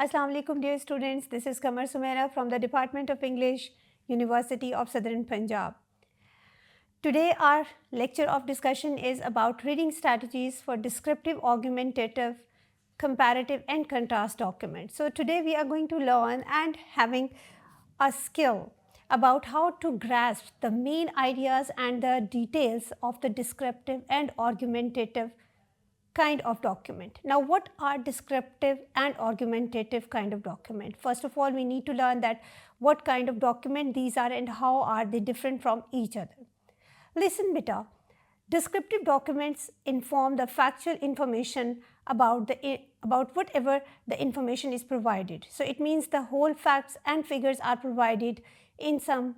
Assalamu alaikum dear students, this is Kamar Sumaira from the Department of English, University of Southern Punjab. Today our lecture of discussion is about reading strategies for descriptive, augmentative, comparative and contrast documents. So today we are going to learn and having a skill about how to grasp the main ideas and the details of the descriptive and argumentative kind of document. Now, what are descriptive and argumentative kind of document? First of all, we need to learn that what kind of document these are and how are they different from each other. Listen beta, descriptive documents inform the factual information about whatever the information is provided. So it means the whole facts and figures are provided in some,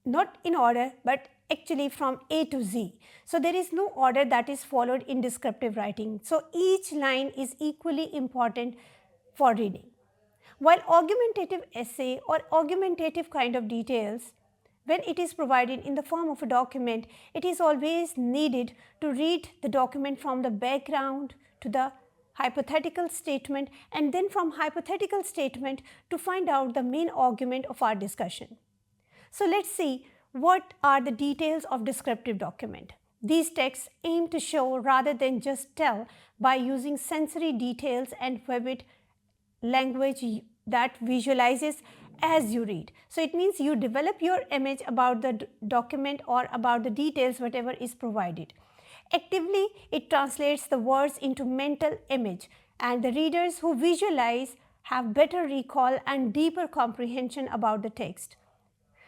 not in order, but actually from A to Z. So there is no order that is followed in descriptive writing. So each line is equally important for reading. While argumentative essay or argumentative kind of details, when it is provided in the form of a document, it is always needed to read the document from the background to the hypothetical statement and then from hypothetical statement to find out the main argument of our discussion. So let's see what are the details of descriptive document. These texts aim to show rather than just tell by using sensory details and vivid language that visualizes as you read. So it means you develop your image about the document or about the details whatever is provided. Actively, it translates the words into mental image, and the readers who visualize have better recall and deeper comprehension about the text.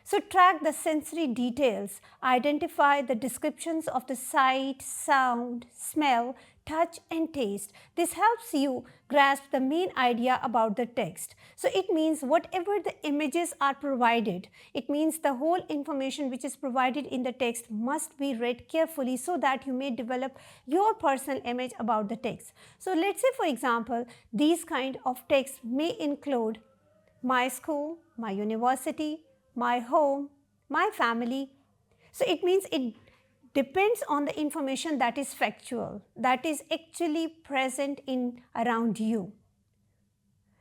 So track the sensory details, identify the descriptions of the sight, sound, smell, touch and taste. This helps you grasp the main idea about the text. So it means whatever the images are provided, it means the whole information which is provided in the text must be read carefully so that you may develop your personal image about the text. So let's say for example, these kind of texts may include my school, my university, my home, my family. So it means it depends on the information that is factual, that is actually present in around you.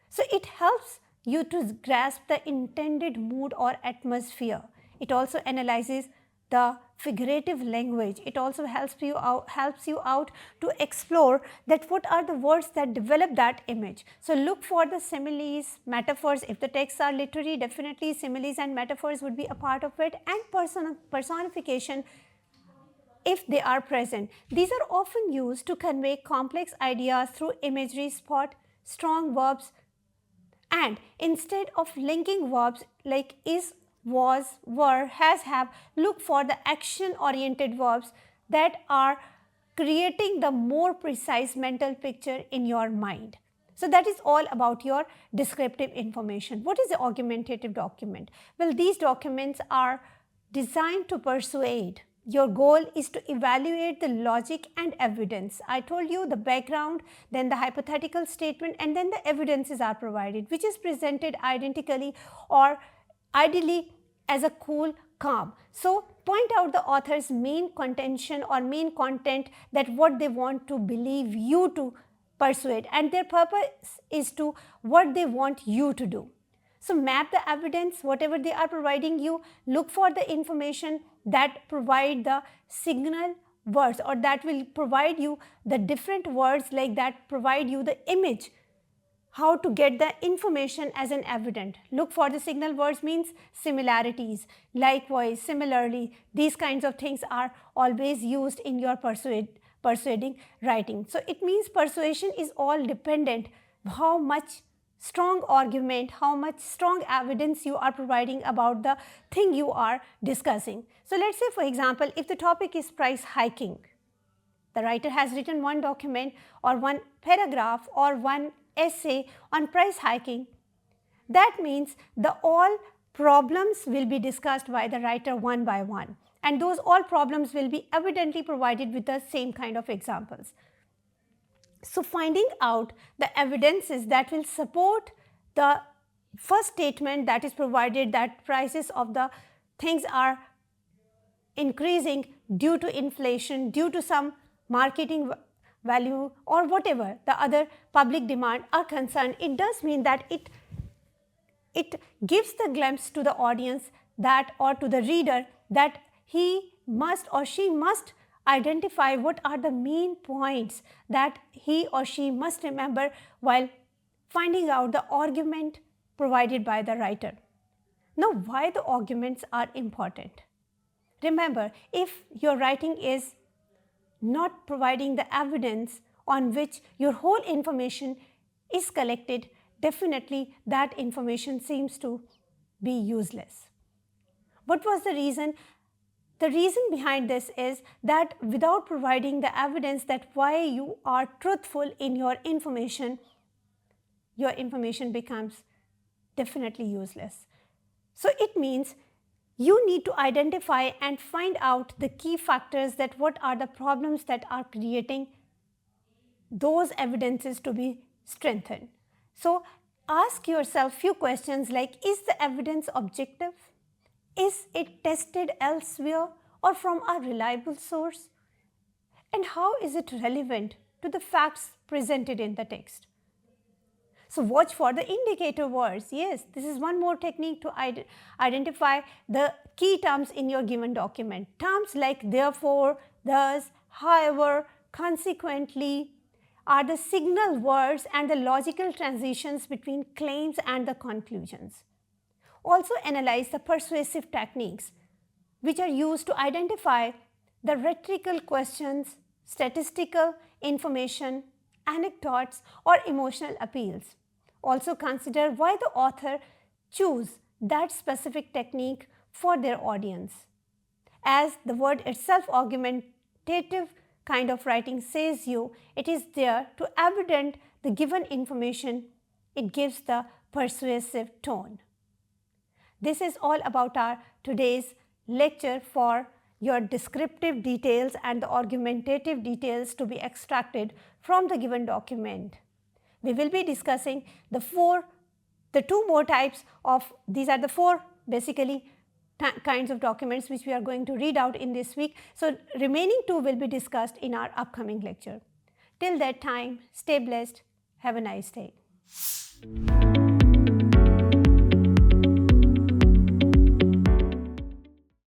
So it helps you to grasp the intended mood or atmosphere. It also analyzes the figurative language. It also helps you out to explore that what are the words that develop that image. So look for the similes, metaphors. If the texts are literary, definitely similes and metaphors would be a part of it, and personification if they are present. These are often used to convey complex ideas through imagery. Spot strong verbs, and instead of linking verbs like is, was, were, has, have, look for the action-oriented verbs that are creating the more precise mental picture in your mind. So that is all about your descriptive information. What is the argumentative document? Well, these documents are designed to persuade. Your goal is to evaluate the logic and evidence. I told you the background, then the hypothetical statement, and then the evidences are provided, which is presented identically or ideally as a cool calm. So point out the author's main contention or main content, that what they want to believe you to persuade, and their purpose is to what they want you to do. So map the evidence, whatever they are providing you, look for the information that provide the signal words or that will provide you the different words like that provide you the image, how to get the information as an evident. Look for the signal words means similarities, likewise, similarly. These kinds of things are always used in your persuading writing. So it means persuasion is all dependent how much strong argument, how much strong evidence you are providing about the thing you are discussing. So let's say for example, if the topic is price hiking, the writer has written one document or one paragraph or one essay on price hiking. That means the all problems will be discussed by the writer one by one, and those all problems will be evidently provided with the same kind of examples. So finding out the evidences that will support the first statement that is provided, that prices of the things are increasing due to inflation, due to some marketing value or whatever the other public demand are concerned, it does mean that it gives the glimpse to the audience that, or to the reader, that he must or she must identify what are the main points that he or she must remember while finding out the argument provided by the writer. Now, why the arguments are important? Remember, if your writing is not providing the evidence on which your whole information is collected, definitely that information seems to be useless. What was the reason? The reason behind this is that without providing the evidence that why you are truthful in your information becomes definitely useless. So it means you need to identify and find out the key factors, that what are the problems that are creating those evidences to be strengthened. So ask yourself few questions like, is the evidence objective? Is it tested elsewhere or from a reliable source? And how is it relevant to the facts presented in the text? So watch for the indicator words. Yes, this is one more technique to identify the key terms in your given document. Terms like therefore, thus, however, consequently are the signal words and the logical transitions between claims and the conclusions. Also analyze the persuasive techniques which are used to identify the rhetorical questions, statistical information, anecdotes or emotional appeals. Also consider why the author chose that specific technique for their audience. As the word itself, argumentative kind of writing, says you, it is there to evident the given information, it gives the persuasive tone. This is all about our today's lecture for your descriptive details and the argumentative details to be extracted from the given document. We will be discussing the two more types of, these are the four basically kinds of documents which we are going to read out in this week. So remaining two will be discussed in our upcoming lecture. Till that time, stay blessed. Have a nice day.